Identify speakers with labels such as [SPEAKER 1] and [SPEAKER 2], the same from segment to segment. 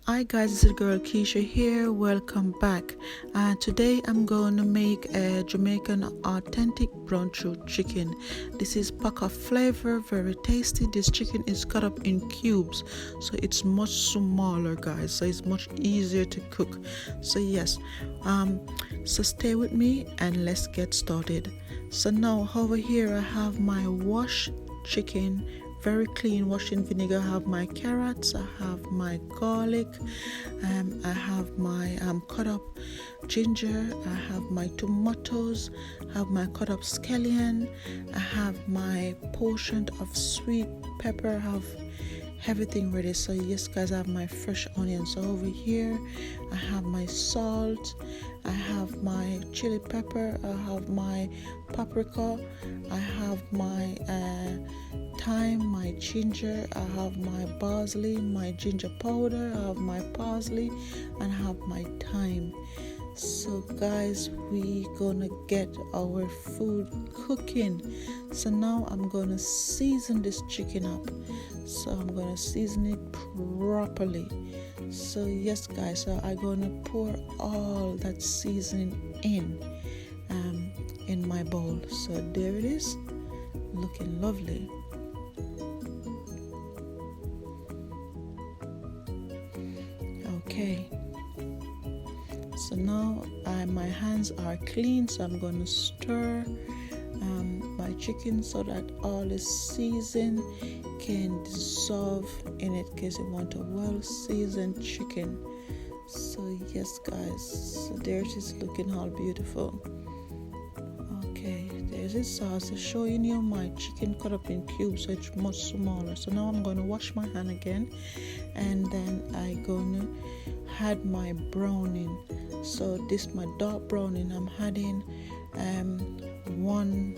[SPEAKER 1] Hi guys, this is girl Keisha here. Welcome back. Today I'm going to make a Jamaican authentic brown truth chicken. This is pack of flavor, very tasty. This chicken is cut up in cubes, so it's much smaller, guys. So it's much easier to cook. So yes, so stay with me and let's get started. So now over here I have my washed chicken, very clean, washed in vinegar. I have my carrots, I have my garlic, I have my cut up ginger, I have my tomatoes, I have my cut up scallion, I have my portion of sweet pepper, I have everything ready. So yes guys, I have my fresh onions. So over here I have my salt, I have my chili pepper, I have my paprika, I have my thyme, my ginger, I have my basil, my ginger powder, I have my parsley, and I have my thyme. So guys, we gonna get our food cooking. So now I'm gonna season this chicken up. So I'm gonna season it properly. So yes guys, so I'm gonna pour all that seasoning in my bowl. So there it is, looking lovely. Okay, so now my hands are clean, so I'm going to stir my chicken so that all the season can dissolve in it, because you want a well seasoned chicken. So yes guys, so there it is, looking all beautiful. Okay, there's this sauce showing you my chicken cut up in cubes, so it's much smaller. So now I'm going to wash my hand again, and then I'm going to add my browning. So this my dark browning. I'm adding 1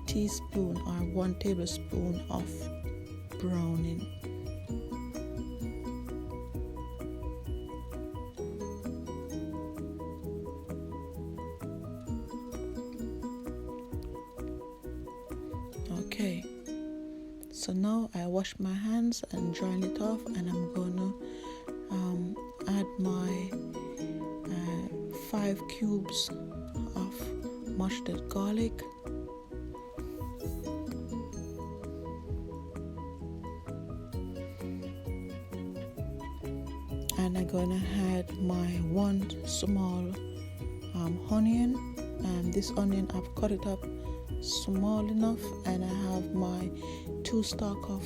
[SPEAKER 1] teaspoon or 1 tablespoon of browning. Okay, so now I wash my hands and drain it off, and I'm gonna add my 5 cubes of mashed garlic, and I'm gonna add my 1 small onion. This onion I've cut it up small enough, and I have my 2 stalk of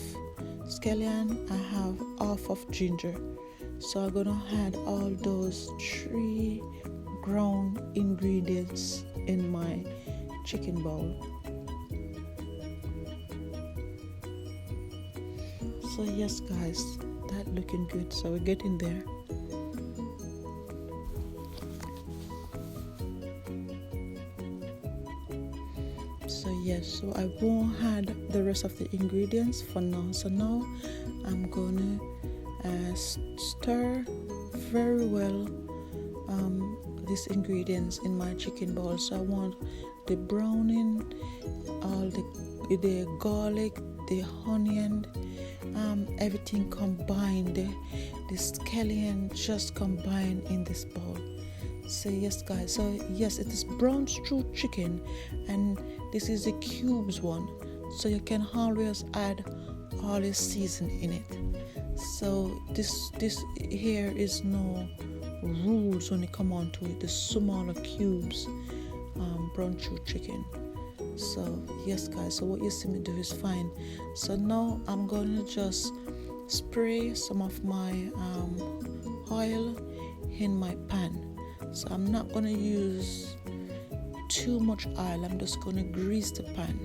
[SPEAKER 1] scallion, I have half of ginger. So I'm gonna add all those 3 ground ingredients in my chicken bowl. So yes guys, that looking good, so we're getting there. So yes, so I won't add the rest of the ingredients for now. So now I'm gonna stir very well these ingredients in my chicken bowl. So I want the browning, all the garlic, the onion, everything combined, the scallion just combined in this bowl. So yes guys, so yes, it is brown truth chicken, and this is the cubes one, so you can always add all the season in it. So this here is no rules when it come on to it, the smaller cubes brown truth chicken. So yes guys, so what you see me do is fine. So now I'm gonna just spray some of my oil in my pan. So I'm not gonna use too much oil, I'm just gonna grease the pan.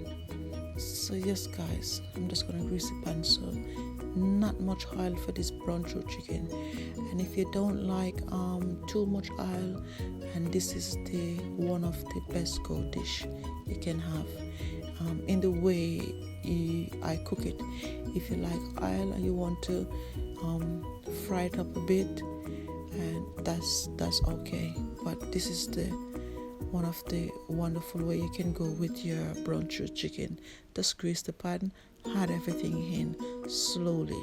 [SPEAKER 1] So yes guys, I'm just gonna grease the pan, so not much oil for this brown truth chicken. And if you don't like too much oil, and this is the one of the best go dish you can have in the way I cook it. If you like oil and you want to fry it up a bit, and that's okay, but this is the one of the wonderful way you can go with your brown truth chicken. Just grease the pan, add everything in slowly.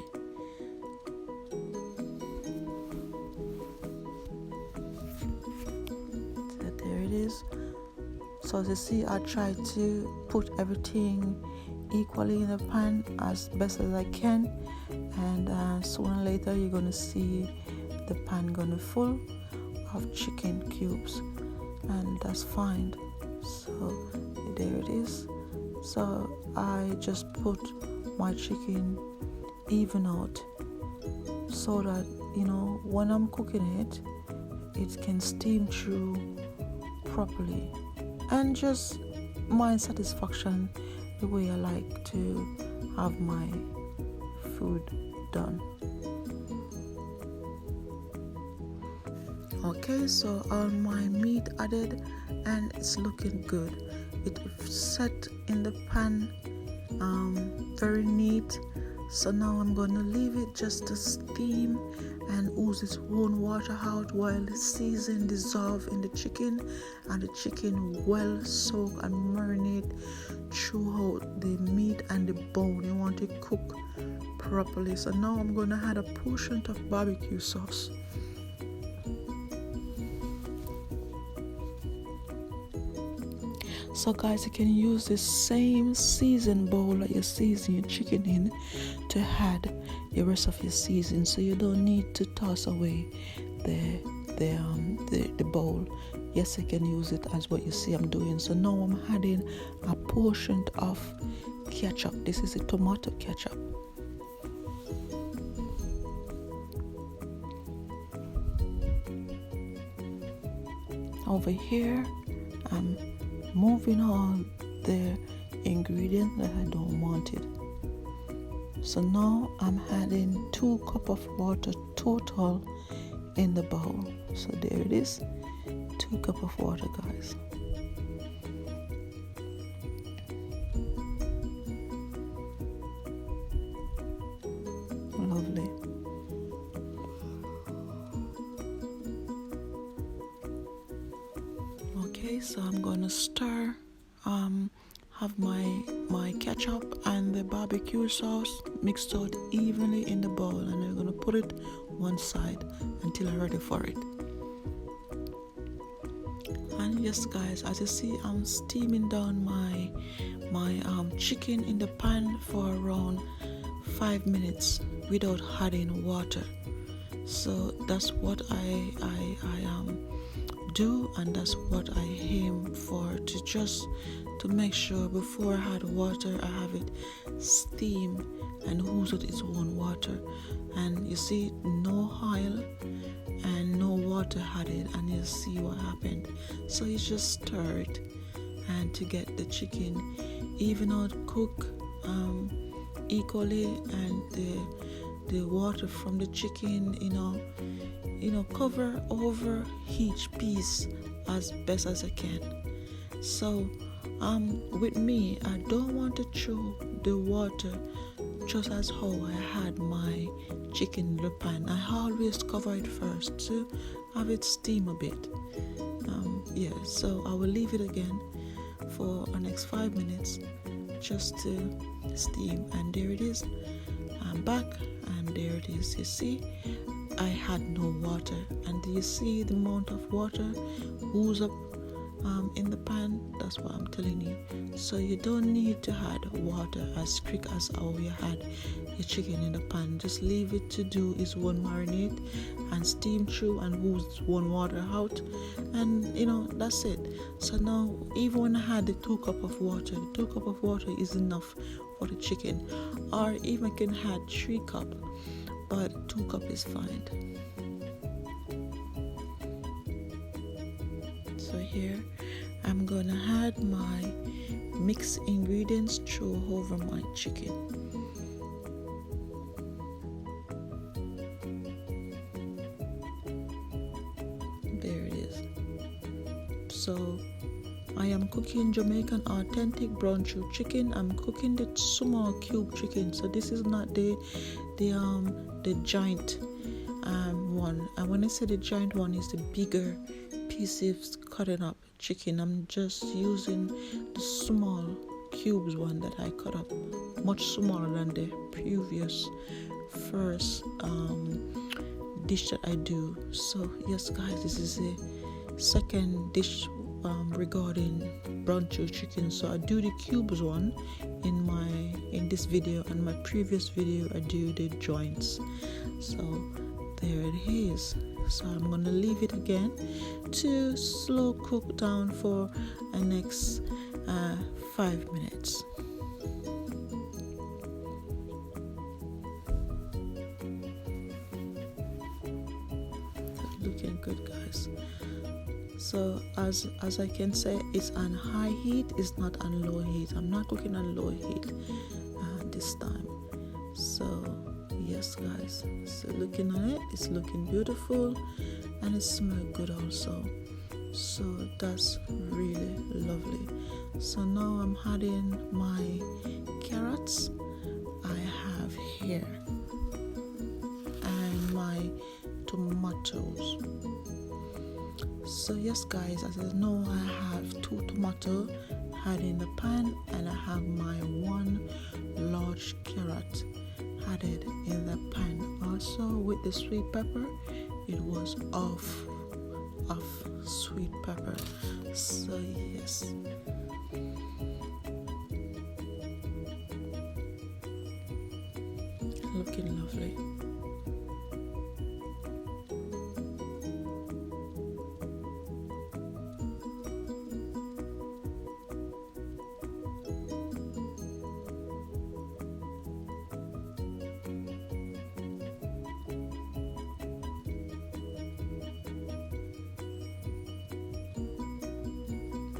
[SPEAKER 1] is. So as you see, I try to put everything equally in the pan as best as I can, and sooner or later you're gonna see the pan gonna full of chicken cubes, and that's fine. So there it is. So I just put my chicken even out so that when I'm cooking it, it can steam through properly, and just my satisfaction, the way I like to have my food done. Okay, so all my meat added, and it's looking good. It set in the pan, very neat. So now I'm gonna leave it just to steam and ooze its own water out while the season dissolve in the chicken, and the chicken well soak and marinate throughout the meat and the bone. You want to cook properly. So now I'm gonna add a portion of barbecue sauce. So guys, you can use the same seasoned bowl that you season your chicken in to add the rest of your season, so you don't need to toss away the bowl. Yes, you can use it as what you see I'm doing. So now I'm adding a portion of ketchup. This is a tomato ketchup. Over here, I'm moving all the ingredients that I don't want it. So now I'm adding 2 cups of water total in the bowl. So there it is, 2 cups of water, guys. Lovely. Okay, so I'm gonna stir, have my ketchup and the barbecue sauce mixed out evenly in the bowl, and I'm gonna put it one side until I'm ready for it. And yes guys, as you see, I'm steaming down my chicken in the pan for around 5 minutes without adding water. So that's what I do, and that's what I aim for, to make sure before I add water I have it steam and ooze out its own water. And you see, no oil and no water added, and you see what happened. So you just stir it, and to get the chicken even out cook equally, and the water from the chicken cover over each piece as best as I can. So with me, I don't want to throw the water just as how I had my chicken in the pan. I always cover it first to have it steam a bit. So I will leave it again for the next 5 minutes just to steam, and there it is. I'm back, and there it is. You see, I had no water, and do you see the amount of water ooze up in the pan? That's what I'm telling you. So you don't need to add water as quick as how you had your chicken in the pan. Just leave it to do its own marinade and steam through and ooze one water out, and that's it. So now, even when I had the 2 cups of water, the 2 cups of water is enough for the chicken, or even can add 3 cups, but 2 cups is fine. So here I'm gonna add my mixed ingredients through over my chicken. There it is. So I am cooking Jamaican authentic brown stew chicken. I'm cooking the small cube chicken. So this is not the giant one. And when I say the giant one, is the bigger pieces cutting up chicken. I'm just using the small cubes one that I cut up, much smaller than the previous first dish that I do. So yes guys, this is the second dish regarding brown chew chicken. So I do the cubes one in this video, and my previous video I do the joints. So there it is. So I'm gonna leave it again to slow cook down for the next 5 minutes. Looking good, guys. So as I can say, it's on high heat, it's not on low heat. I'm not cooking on low heat this time. So yes, guys, so looking at it, it's looking beautiful and it smells good also. So that's really lovely. So now I'm adding my carrots I have here and my tomatoes. So yes, guys, as I know, I have 2 tomatoes added in the pan, and I have my 1 large carrot added in the pan. Also with the sweet pepper, it was off sweet pepper. So yes, looking lovely.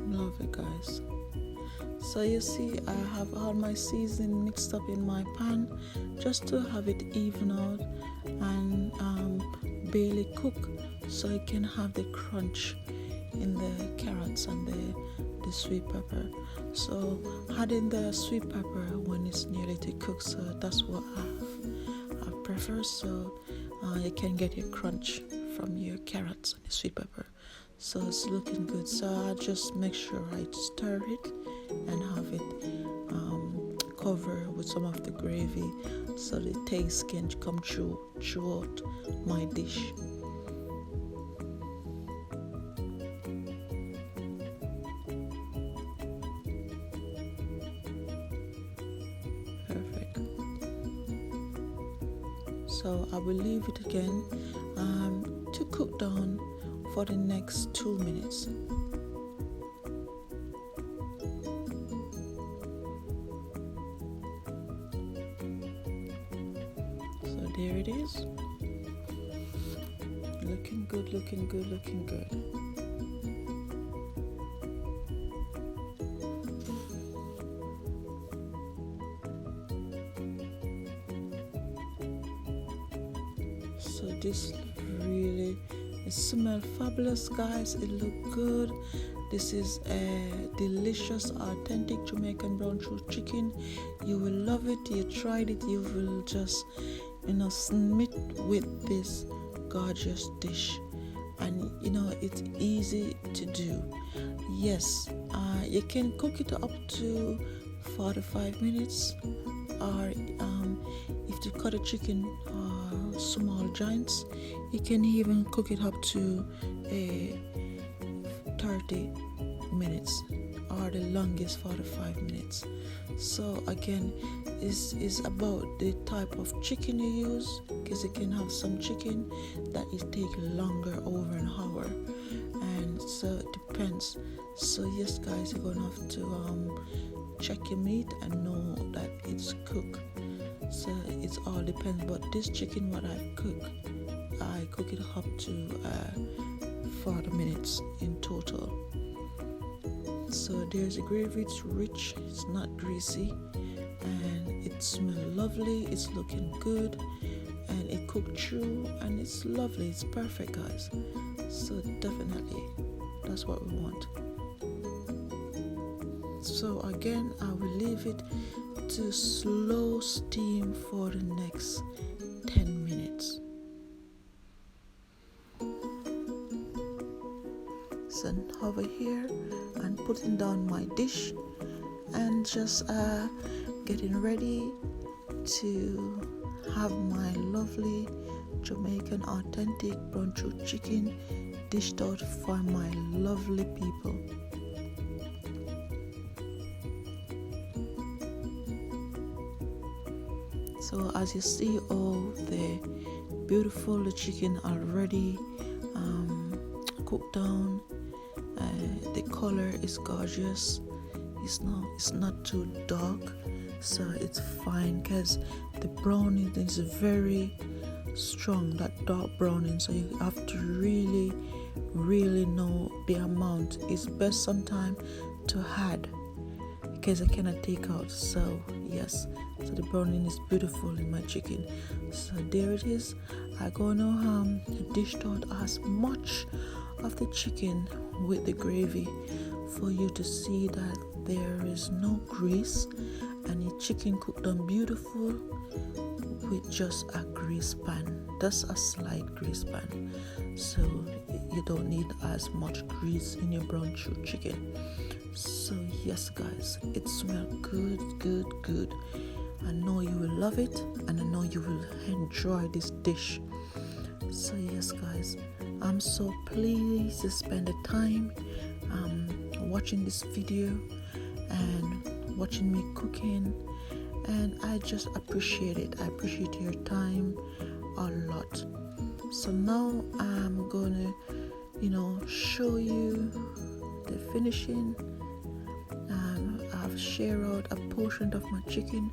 [SPEAKER 1] Lovely, guys. So you see, I have all my seasoning mixed up in my pan just to have it even out and barely cook, so it can have the crunch in the carrots and the sweet pepper. So adding the sweet pepper when it's nearly to cook, so that's what I prefer, so you can get your crunch from your carrots and the sweet pepper. So it's looking good. So I just make sure I stir it and have it cover with some of the gravy, so the taste can come throughout my dish. Perfect. So I will leave it again to cook down for the next 2 minutes. So there it is. Looking good, looking good, looking good. So this really, it smells fabulous, guys. It look good. This is a delicious, authentic Jamaican brown chew chicken. You will love it. You tried it, you will just, smit with this gorgeous dish. And it's easy to do. Yes, you can cook it up to 45 minutes, or if you cut a chicken small joints, you can even cook it up to 30 minutes, or the longest 45 minutes. So again, this is about the type of chicken you use, because you can have some chicken that it take longer, over an hour, and so it depends. So yes, guys, you're gonna have to check your meat and know that it's cooked. So it all depends. But this chicken, what I cook it up to 40 minutes in total. So there's a gravy. It's rich, it's not greasy, and it smells lovely. It's looking good, and it cooked through, and it's lovely. It's perfect, guys. So definitely, that's what we want. So again, I will leave it to slow steam for the next 10 minutes. So over here, and putting down my dish and just getting ready to have my lovely Jamaican authentic brown trout chicken dished out for my lovely people. So as you see, all the beautiful chicken already cooked down. The color is gorgeous. It's not too dark, so it's fine because the browning is very strong, that dark browning, so you have to really know the amount. It's best sometimes to add because I cannot take out. So yes, so the browning is beautiful in my chicken. So there it is. I'm gonna dish out as much of the chicken with the gravy for you to see that there is no grease and the chicken cooked down beautiful with just a grease pan. That's a slight grease pan, so you don't need as much grease in your brown trout chicken. So yes guys, it smells good. I know you will love it and I know you will enjoy this dish. So yes guys, I'm so pleased to spend the time watching this video and watching me cooking, and I just appreciate it. I appreciate your time a lot. So now I'm gonna show you the finishing. I've shared out a portion of my chicken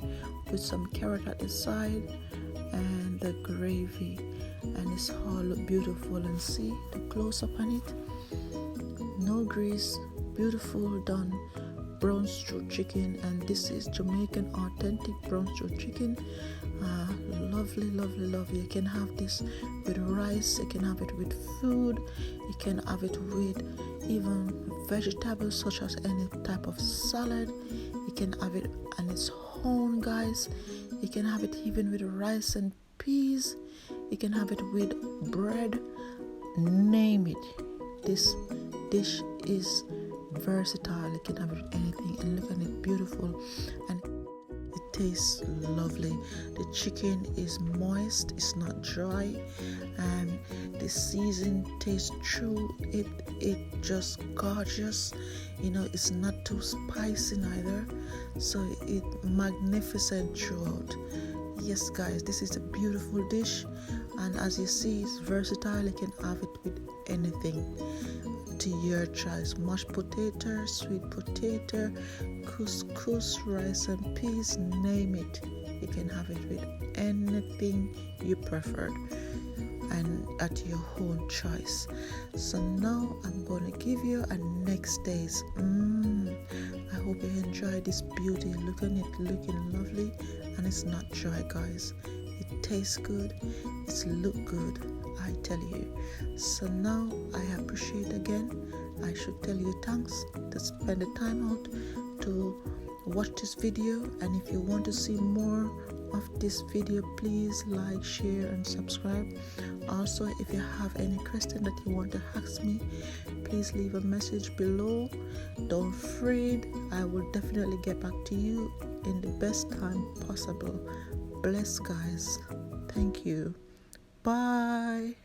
[SPEAKER 1] with some carrot at the side and the gravy, and it's all look beautiful. And see the close up on it, no grease, beautiful done brown trout chicken. And this is Jamaican authentic brown trout chicken. Lovely. You can have this with rice, you can have it with food, you can have it with even vegetables such as any type of salad. You can have it on its own, guys. You can have it even with rice and peas. You can have it with bread, name it. This dish is versatile. You can have it with anything, and look at it, beautiful, and it tastes lovely. The chicken is moist, it's not dry, and the season tastes true. It just gorgeous. It's not too spicy neither, so it magnificent throughout. Yes guys, this is a beautiful dish, and as you see, it's versatile. You can have it with anything to your choice. Mashed potato, sweet potato, couscous, rice and peas, name it. You can have it with anything you prefer and at your own choice. So now I'm going to give you a next taste. I hope you enjoy this beauty. Look at it, looking lovely, and it's not dry, guys. It tastes good, it's look good, I tell you. So now I appreciate again. I should tell you thanks to spend the time out to watch this video, and if you want to see more of this video, please like, share and subscribe. Also, if you have any question that you want to ask me, please leave a message below. Don't fret, I will definitely get back to you in the best time possible. Bless guys. Thank you. Bye.